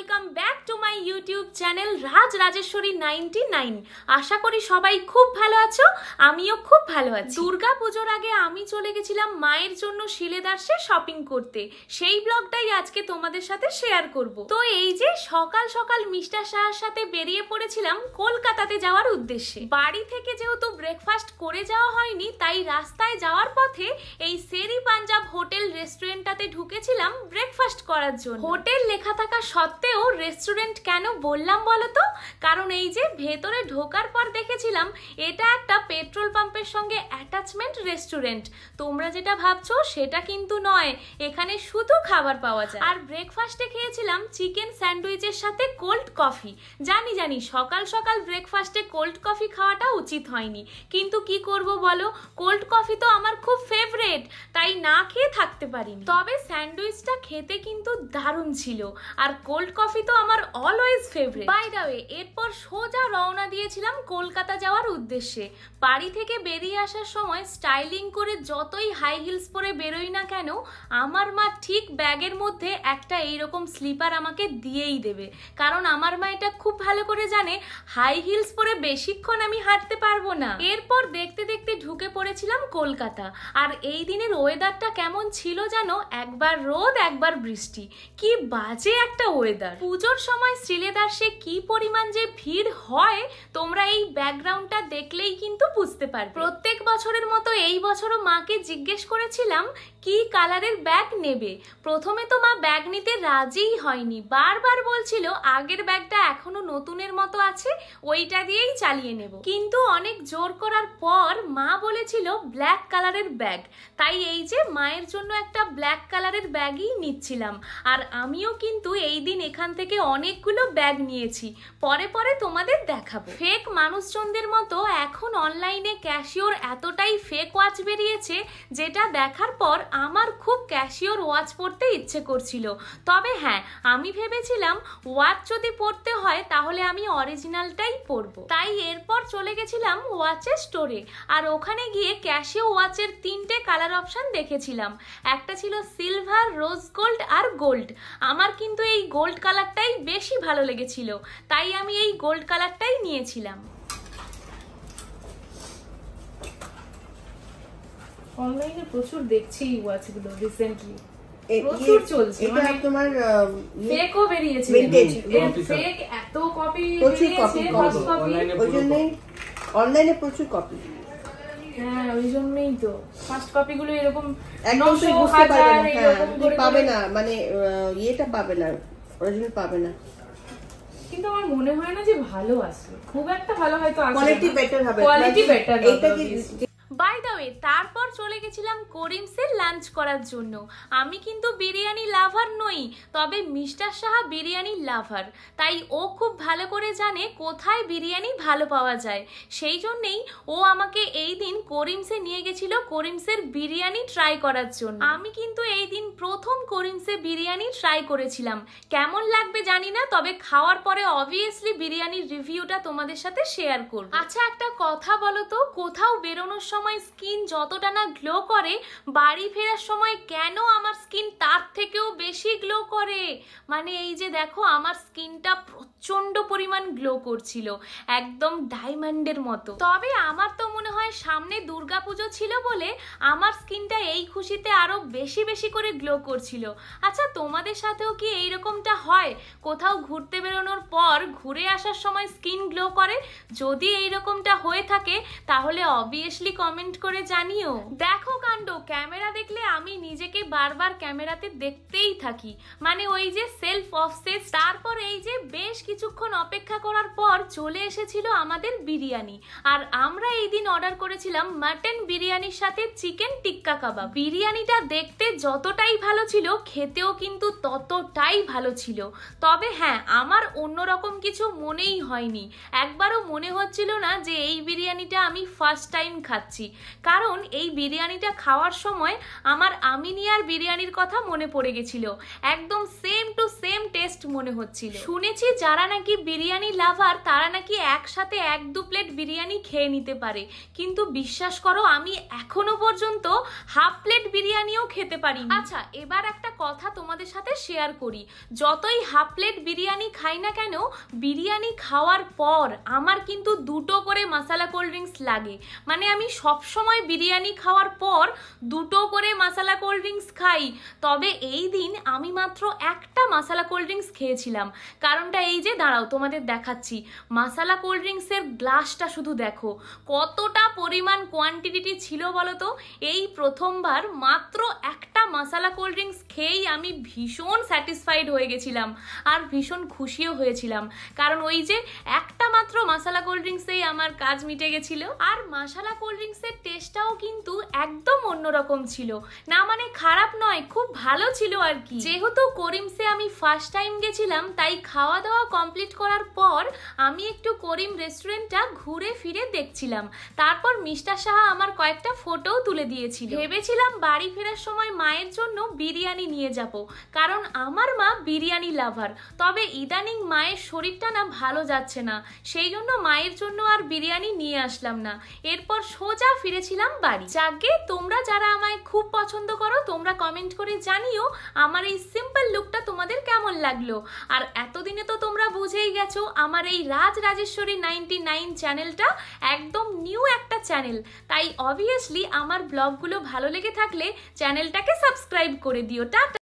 Welcome back to my YouTube channel Raj Rajeshwari 99। আশা করি সবাই খুব ভালো আছো, আমিও খুব ভালো আছি। দুর্গা পুজোর আগে আমি চলে গেছিলাম মায়ের জন্য শিলেদার্সে শপিং করতে, সেই ব্লগটাই আজকে তোমাদের সাথে শেয়ার করব। তো এই যে সকাল সকাল মিস্টার শাহর সাথে বেরিয়ে পড়েছিলাম কলকাতাতে যাওয়ার উদ্দেশ্যে। বাড়ি থেকে যেহেতু ব্রেকফাস্ট করে যাওয়া হয়নি, তাই রাস্তায় যাওয়ার পথে এই শেরি পাঞ্জাব হোটেল রেস্টুরেন্টটাতে ঢুকেছিলাম ব্রেকফাস্ট করার জন্য। হোটেল লেখা থাকা সত্ত্বেও রেস্টুরেন্ট কেন বললাম বলো তো? কারণ এই যে ভেতরে ঢোকার পর দেখেছিলাম এটা একটা পেট্রোল পাম্পের সঙ্গে অ্যাটাচমেন্ট রেস্টুরেন্ট। তোমরা যেটা ভাবছো সেটা কিন্তু নয়, এখানে শুধু খাবার পাওয়া যায়। আর ব্রেকফাস্টে খেয়েছিলাম চিকেন স্যান্ডউইচের সাথে কোল্ড কফি। জানি সকাল সকাল ব্রেকফাস্টে কোল্ড কফি খাওয়াটা উচিত হয়নি, কিন্তু কি করব বলো, কোল্ড কফি তো আমার খুব ফেভারিট, তাই না খেয়ে থাকতে পারিনি। তবে স্যান্ডউইচটা খেতে কিন্তু দারুণ ছিল, আর কোল্ড কফি তো আমার always favourite. By the way, এরপর সোজা রওনা দিয়েছিলাম কলকাতা যাওয়ার উদ্দেশ্যে। বাড়ি থেকে বেরিয়ে আসার সময় স্টাইলিং করে যতই হাই হিলস পরে বেরোই না কেন, আমার মা ঠিক ব্যাগের মধ্যে একটা এইরকম স্লিপার আমাকে দিয়েই দেবে, কারণ আমার মা এটা খুব ভালো করে জানে হাই হিলস পরে বেশিক্ষণ আমি হাঁটতে পারবো না। এরপর দেখতে দেখতে ঢুকে পড়েছিলাম কলকাতা। আর এই দিনের ওয়েদারটা কেমন ছিল জানো, একবার রোদ একবার বৃষ্টি, কি বাজে একটা ওয়েদার। পুজোর সময় শ্রীলেদার্সে কি পরিমাণ যে ভিড় হয় তোমরা এই ব্যাকগ্রাউন্ডটা দেখলেই কিন্তু বুঝতে পারবে। প্রত্যেক বছরের মতো এই বছরও মাকে জিজ্ঞেস করেছিলাম কি কালারের ব্যাগ নেবে। প্রথমে তো মা ব্যাগ নিতে রাজিই হয়নি, বারবার বলছিল আগের ব্যাগটা এখনো নতুনের মতো আছে, ওইটা দিয়েই চালিয়ে নেব। কিন্তু অনেক জোর করার পর মা বলেছিল ব্ল্যাক কালারের ব্যাগ, তাই এই যে মায়ের জন্য একটা ব্ল্যাক কালারের ব্যাগই নিচ্ছিলাম। আর আমিও কিন্তু এই দিন এখান থেকে অনেকগুলো ব্যাগ নিয়েছি, পরে পরে তোমাদের দেখাবো। ফেক মানুষজনদের মতো এখন অনলাইনে ক্যাশিওর এতটাই ফেক ওয়াচ বেরিয়েছে, যেটা দেখার পর আমার খুব ক্যাশিওর ওয়াচ পরতে ইচ্ছে করছিল। তবে হ্যাঁ, আমি ভেবেছিলাম ওয়াচ যদি পরতে হয় তাহলে আমি অরিজিনালটাই পরবো। তাই এরপর চলে গেছিলাম ওয়াচের স্টোরে, আর ওখানে গিয়ে ক্যাশিও ওয়াচের 3টে কালার অপশন দেখেছিলাম। একটা ছিল সিলভার, রোজ গোল্ড আর গোল্ড। আমার কিন্তু এই গোল্ড কালারটাই বেশি ভালো লেগেছিল, তাই আমি এই গোল্ড কালারটাই নিয়েছিলাম। অনলাইনে প্রচুর দেখছি ওয়াচগুলো রিসেন্টলি, প্রচুর চলছে। মানে তোমার ফেকও বেরিয়েছে, ফেক এত কপি বেরিয়েছে, ফার্স্ট কপি, ওইজন্যই অনলাইনে প্রচুর কপি। হ্যাঁ, ওই জন্যই তো ফার্স্ট কপি গুলো এরকম একদম বুঝতে পারবে না, পাবে না, মানে ইয়েটা পাবে না, অরিজিনাল পাবে না। কিন্তু আমার মনে হয় না যে ভালো আসবে, খুব একটা ভালো হয়তো আসবে, কোয়ালিটি বেটার হবে, কোয়ালিটি বেটার। এইটা কি বাই দ্য ওয়ে, তারপর চলে গেছিলাম করিমসে লাঞ্চ করার জন্য। আমি কিন্তু বিরিয়ানি লাভার নই, তবে মিস্টার সাহা বিরিয়ানি লাভার, তাই ও খুব ভালো করে জানে কোথায় বিরিয়ানি ভালো পাওয়া যায়। সেই জন্যেই ও আমাকে এই দিন করিমসে নিয়ে গেছিল করিমসের বিরিয়ানি ট্রাই করার জন্য। আমি কিন্তু এই দিন প্রথম করিমসে বিরিয়ানি ট্রাই করেছিলাম, কেমন লাগবে জানি না, তবে খাওয়ার পরে অবভিয়াসলি বিরিয়ানির রিভিউটা তোমাদের সাথে শেয়ার করব। আচ্ছা, একটা কথা বলো তো, কোথাও বেরোনোর সময় স্কিন যতটা না গ্লো করে, বাড়ি ফেরার সময় কেন আমার স্কিন তার থেকেও বেশি গ্লো করে? মানে এই যে দেখো, আমার স্কিনটা প্রচন্ড পরিমাণ গ্লো করছিল, একদম ডায়মন্ডের মতো। তবে আমার তো মনে হয় সামনে দুর্গাপুজো ছিল বলে আমার স্কিনটা এই খুশিতে আরো বেশি বেশি করে গ্লো করছিল। আচ্ছা, তোমাদের সাথেও কি এইরকমটা হয়? কোথাও ঘুরতে বেরোনোর পর ঘুরে আসার সময় স্কিন গ্লো করে? যদি এইরকমটা হয়ে থাকে তাহলে অবভিয়াসলি কমেন্ট করে জানিও। দেখো কাণ্ড, ক্যামেরা দেখলে আমি নিজেকে বারবার ক্যামেরাতে দেখতেই থাকি, মানে ওই যে সেলফ অবসেস। তারপর এই যে বেশ কিছুক্ষণ অপেক্ষা করার পর চলে এসেছিল আমাদের বিরিয়ানি, আর আমরা এই দিন অর্ডার করেছিলাম মাটন বিরিয়ানির সাথে চিকেন টিক্কা কাবাব। বিরিয়ানিটা দেখতে যতটাই ভালো ছিল, খেতেও কিন্তু ততটাই ভালো ছিল। তবে হ্যাঁ, আমার অন্যরকম কিছু মনেই হয়নি, একবারও মনে হচ্ছিল না যে এই বিরিয়ানিটা আমি ফার্স্ট টাইম খাচ্ছি, কারণ এই বিরিয়ানিটা খাওয়ার সময় আমার আমিনিয়ার বিরিয়ানির কথা মনে পড়ে গেছিল। একদম same to same same test মনে হচ্ছিল। শুনেছি যারা নাকি বিরিয়ানি লাভার তারা নাকি একসাথে 1-2 প্লেট বিরিয়ানি খেয়ে নিতে পারে, কিন্তু বিশ্বাস করো আমি এখনো পর্যন্ত হাফ প্লেট বিরিয়ানিও খেতে পারি। আচ্ছা, এবার একটা কথা তোমাদের সাথে শেয়ার করি, যতই হাফ প্লেট বিরিয়ানি খাই না কেন, বিরিয়ানি খাওয়ার পর আমার কিন্তু 2টো করে মশলা কোল্ড ড্রিঙ্কস লাগে। মানে আমি সবসময় বিরিয়ানি খাওয়ার পর 2টো করে মশলা কোল্ড ড্রিঙ্কস খাই। তবে এই দিন আমি মাত্র একটা মশলা কোল্ড ড্রিঙ্কস খেয়েছিলাম। কারণটা এই যে, দাঁড়াও তোমাদের দেখাচ্ছি। মশলা কোল্ড ড্রিঙ্কসের গ্লাসটা শুধু দেখো কতটা পরিমাণ কোয়ান্টিটি ছিল বলো তো। এই প্রথমবার মাত্র একটা মশলা কোল্ড ড্রিঙ্কস খেয়েই আমি ভীষণ স্যাটিসফাইড হয়ে গেছিলাম আর ভীষণ খুশিও হয়েছিলাম, কারণ ওই যে একটা মাত্র মশলা কোল্ড ড্রিঙ্কসেই আমার কাজ মিটে গেছিল। আর মশলা কোল্ড ড্রিঙ্কসের টেস্টটাও কিন্তু একদম অন্যরকম ছিল না, মানে খারাপ নয়, খুব ভালো ছিল আর কি। যেহেতু করিমসে আমি ফার্স্ট টাইম গেছিলাম, তাই খাওয়া দাওয়া কমপ্লিট করার পর আমি একটু করিম রেস্টুরেন্টটা ঘুরে ফিরে দেখছিলাম। তারপর মিস্টার সাহা আমার কয়েকটা ফটোও তুলে দিয়েছিল। ভেবেছিলাম বাড়ি ফেরার সময় মায়ের জন্য বিরিয়ানি নিয়ে যাব, কারণ আমার মা বিরিয়ানি লাভার। তবে ইদানিং মায়ের শরীরটা না ভালো যাচ্ছে না, সেই জন্য মায়ের জন্য আর বিরিয়ানি নিয়ে আসলাম না। এরপর সোজা ফিরেছিলাম বাড়ি। যাকে তোমরা যারা আমায় খুব পছন্দ করো তোমরা কমেন্ট করে জানিও আমার এই সিম্পল লুকটা তোমাদের কেমন লাগলো। আর এতদিনে তো তোমরা বুঝেই গেছো আমার এই রাজ রাজেশ্বরী 99 চ্যানেলটা একদম নিউ একটা চ্যানেল, তাই অবভিয়াসলি আমার ব্লগগুলো ভালো লেগে থাকলে চ্যানেলটাকে সাবস্ক্রাইব করে দিও। টাটা।